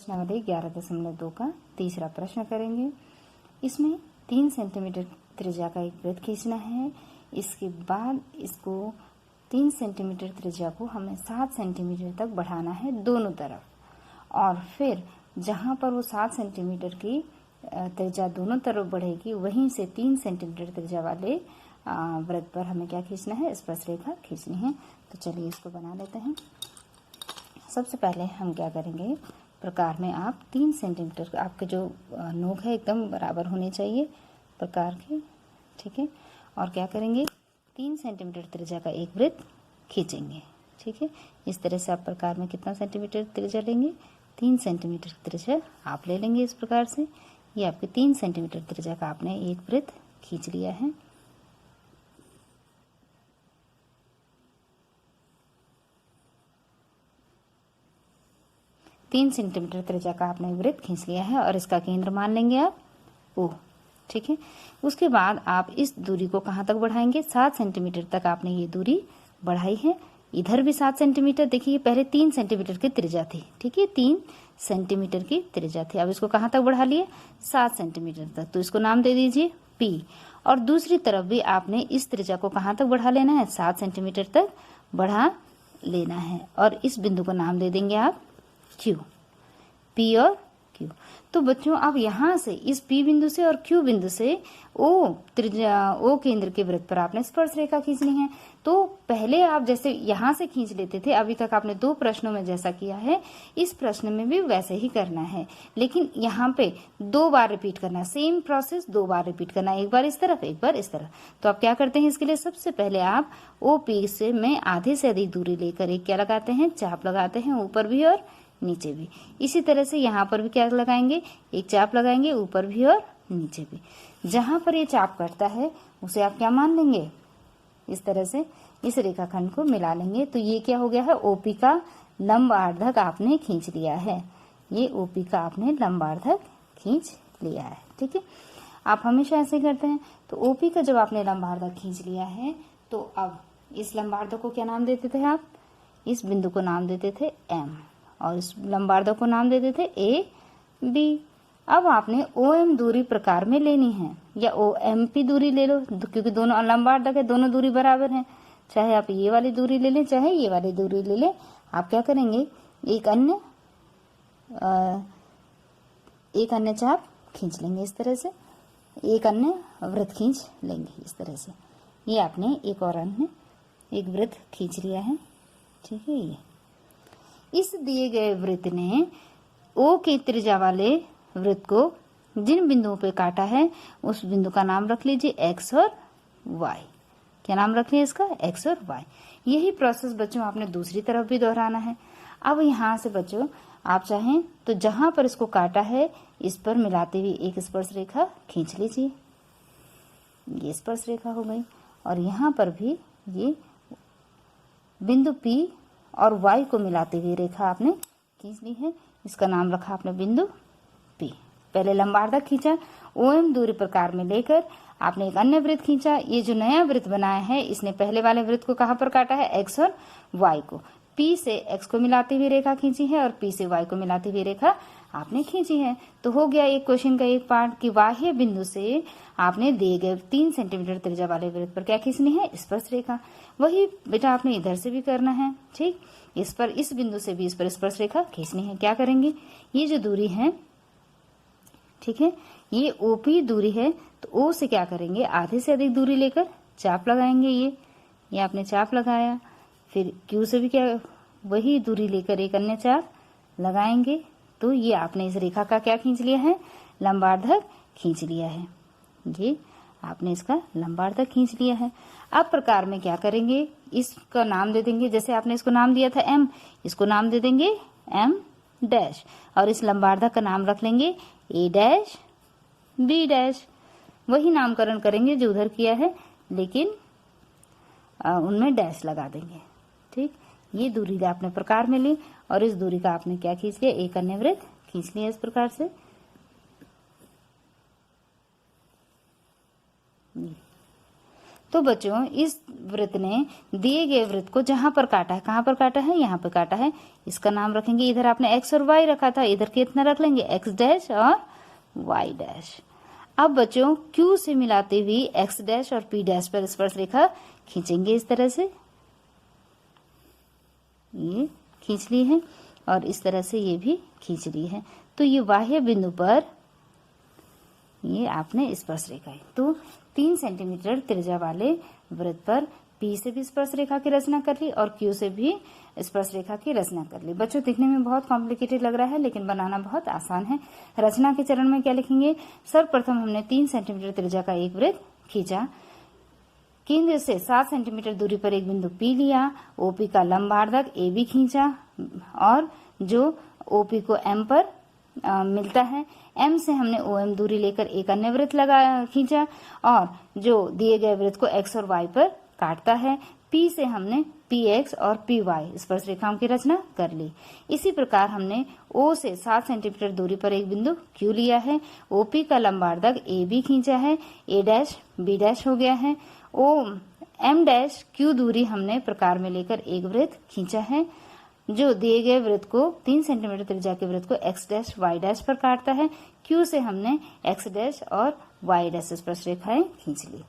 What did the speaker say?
प्रश्नावली 11.2 का तीसरा प्रश्न करेंगे। इसमें 3 सेंटीमीटर त्रिज्या का एक वृत्त खींचना है। इसके बाद इसको 3 सेंटीमीटर त्रिज्या को हमें 7 सेंटीमीटर तक बढ़ाना है दोनों तरफ, और फिर जहां पर वो 7 सेंटीमीटर की त्रिज्या दोनों तरफ बढ़ेगी वहीं से 3 सेंटीमीटर त्रिज्या वाले वृत्त पर हमें क्या खींचना है, स्पर्श रेखा खींचनी है। तो चलिए इसको बना लेते हैं। सबसे पहले हम क्या करेंगे, प्रकार में आप 3 सेंटीमीटर, आपके जो नोक है एकदम बराबर होने चाहिए प्रकार के, ठीक है। और क्या करेंगे, 3 सेंटीमीटर त्रिज्या का एक वृत्त खींचेंगे, ठीक है। इस तरह से आप प्रकार में कितना सेंटीमीटर त्रिज्या लेंगे, 3 सेंटीमीटर त्रिज्या आप ले लेंगे। इस प्रकार से ये आपके 3 सेंटीमीटर त्रिज्या का आपने एक वृत्त खींच लिया है। तीन सेंटीमीटर त्रिज्या का आपने वृत्त खींच लिया है और इसका केंद्र मान लेंगे आप O, ठीक है। उसके बाद आप इस दूरी को कहाँ तक बढ़ाएंगे, 7 सेंटीमीटर तक आपने ये दूरी बढ़ाई है। इधर भी 7 सेंटीमीटर, देखिए पहले 3 सेंटीमीटर की त्रिज्या थी, ठीक है, 3 सेंटीमीटर की त्रिज्या थी। अब इसको कहाँ तक बढ़ा लिए, 7 सेंटीमीटर तक, तो इसको नाम दे दीजिए P। और दूसरी तरफ भी आपने इस त्रिज्या को कहाँ तक बढ़ा लेना है, 7 सेंटीमीटर तक बढ़ा लेना है, और इस बिंदु को नाम दे देंगे आप Q, P और Q। तो बच्चों अब यहाँ से इस P बिंदु से और Q बिंदु से O त्रिज्या, O केंद्र के वृत्त पर आपने स्पर्श रेखा खींचनी है। तो पहले आप जैसे यहाँ से खींच लेते थे, अभी तक आपने 2 प्रश्नों में जैसा किया है, इस प्रश्न में भी वैसे ही करना है, लेकिन यहाँ पे 2 बार रिपीट करना, सेम प्रोसेस 2 बार रिपीट करना, एक बार इस तरफ एक बार इस तरफ। तो आप क्या करते हैं, इसके लिए सबसे पहले आप OP से में आधे से अधिक दूरी लेकर एक क्या लगाते हैं, चाप लगाते हैं, ऊपर भी और नीचे भी। इसी तरह से यहाँ पर भी क्या लगाएंगे, एक चाप लगाएंगे, ऊपर भी और नीचे भी। जहां पर ये चाप कटता है उसे आप क्या मान लेंगे, इस तरह से इस रेखाखंड को मिला लेंगे। तो ये क्या हो गया है, OP का लंबार्धक आपने खींच लिया है। ये OP का आपने लंबार्धक खींच लिया है, ठीक है। आप हमेशा ऐसे करते हैं। तो OP का जब आपने लंबार्धक खींच लिया है, तो अब इस लंबार्धक को क्या नाम देते थे आप, इस बिंदु को नाम देते थे M, और इस लंबार्धक को नाम देते थे AB। अब आपने OM दूरी प्रकार में लेनी है, या OMP दूरी ले लो, क्योंकि दोनों लंबार्धक है, दोनों दूरी बराबर है। चाहे आप ये वाली दूरी ले लें, चाहे ये वाली दूरी ले लें। आप क्या करेंगे, एक अन्य चाप खींच लेंगे, इस तरह से एक अन्य वृत्त खींच लेंगे, इस तरह से। ये आपने एक और अन्य एक वृत्त खींच लिया है, ठीक है। ये इस दिए गए वृत्त ने O के त्रिज्या वाले वृत्त को जिन बिंदुओं पे काटा है उस बिंदु का नाम रख लीजिए X और Y। क्या नाम रख लिया इसका, X और Y। यही प्रोसेस बच्चों आपने दूसरी तरफ भी दोहराना है। अब यहाँ से बच्चों आप चाहें तो जहां पर इसको काटा है इस पर मिलाते हुए एक स्पर्श रेखा खींच लीजिए, ये स्पर्श रेखा हो गई। और यहाँ पर भी ये बिंदु P और Y को मिलाते हुए रेखा आपने खींच ली है, इसका नाम रखा आपने बिंदु P। पहले लंबार्धक खींचा, OM दूरी प्रकार में लेकर आपने एक अन्य वृत्त खींचा। ये जो नया वृत्त बनाया है, इसने पहले वाले वृत्त को कहां पर काटा है, X और Y को। P से X को मिलाती हुई रेखा खींची है और P से Y को मिलाती हुई रेखा आपने खींची है। तो हो गया एक क्वेश्चन का एक पार्ट कि बाह्य बिंदु से आपने दिए गए 3 सेंटीमीटर त्रिज्या वाले वृत्त पर क्या खींचनी है, स्पर्श रेखा। वही बेटा आपने इधर से भी करना है, ठीक। इस पर, इस बिंदु से भी इस पर स्पर्श रेखा खींचनी है। क्या करेंगे, ये जो दूरी है, ठीक है, ये OP दूरी है, तो O से क्या करेंगे, आधे से अधिक दूरी लेकर चाप लगाएंगे। ये आपने चाप लगाया। फिर Q से भी क्या वही दूरी लेकर एक अन्य चाप लगाएंगे। तो ये आपने इस रेखा का क्या खींच लिया है, लंबार्धक खींच लिया है। ये आपने इसका लंबार्धक खींच लिया है। अब प्रकार में क्या करेंगे, इसका नाम दे देंगे, जैसे आपने इसको नाम दिया था M, इसको नाम दे देंगे M डैश, और इस लंबार्धक का नाम रख लेंगे A डैश B डैश। वही नामकरण करेंगे जो उधर किया है, लेकिन उनमें डैश लगा देंगे, ठीक। ये दूरी आपने प्रकार में ली और इस दूरी का आपने क्या खींच लिया, एक अन्य वृत्त खींच लिया इस प्रकार से। तो बच्चों इस वृत्त ने दिए गए वृत्त को जहां पर काटा है, कहां पर काटा है, यहाँ पर काटा है, इसका नाम रखेंगे। इधर आपने x और y रखा था, इधर कितना रख लेंगे, x डैश और y डैश। अब बच्चों Q से मिलाते हुए x डैश और P डैश पर स्पर्श रेखा खींचेंगे। इस तरह से ये खींच ली है और इस तरह से ये भी खींच ली है। तो ये बाह्य बिंदु पर ये आपने स्पर्श रेखा है। तो 3 सेंटीमीटर त्रिज्या वाले वृत्त पर P से भी स्पर्श रेखा की रचना कर ली और Q से भी स्पर्श रेखा की रचना कर ली। बच्चों दिखने में बहुत कॉम्प्लिकेटेड लग रहा है, लेकिन बनाना बहुत आसान है। रचना के चरण में क्या लिखेंगे, सर्वप्रथम हमने 3 सेंटीमीटर त्रिज्या का एक वृत्त खींचा, केंद्र से 7 सेंटीमीटर दूरी पर एक बिंदु P लिया, OP का लंबार्धक AB खींचा और जो OP को M पर मिलता है, M से हमने OM दूरी लेकर एक अन्य वृत्त खींचा और जो दिए गए वृत्त को X और Y पर काटता है, P से हमने PX और PY स्पर्श रेखाओं की रचना कर ली। इसी प्रकार हमने O से 7 सेंटीमीटर दूरी पर एक बिंदु Q लिया है, OP का लंबार्धक AB खींचा है, A डैश B डैश हो गया है, M डैश Q दूरी हमने प्रकार में लेकर एक वृत्त खींचा है, जो दिए गए वृत्त को 3 सेंटीमीटर त्रिज्या के वृत्त को x डैश y डैश पर काटता है। Q से हमने x डैश और y डैश स्पर्श रेखाएं खींच ली।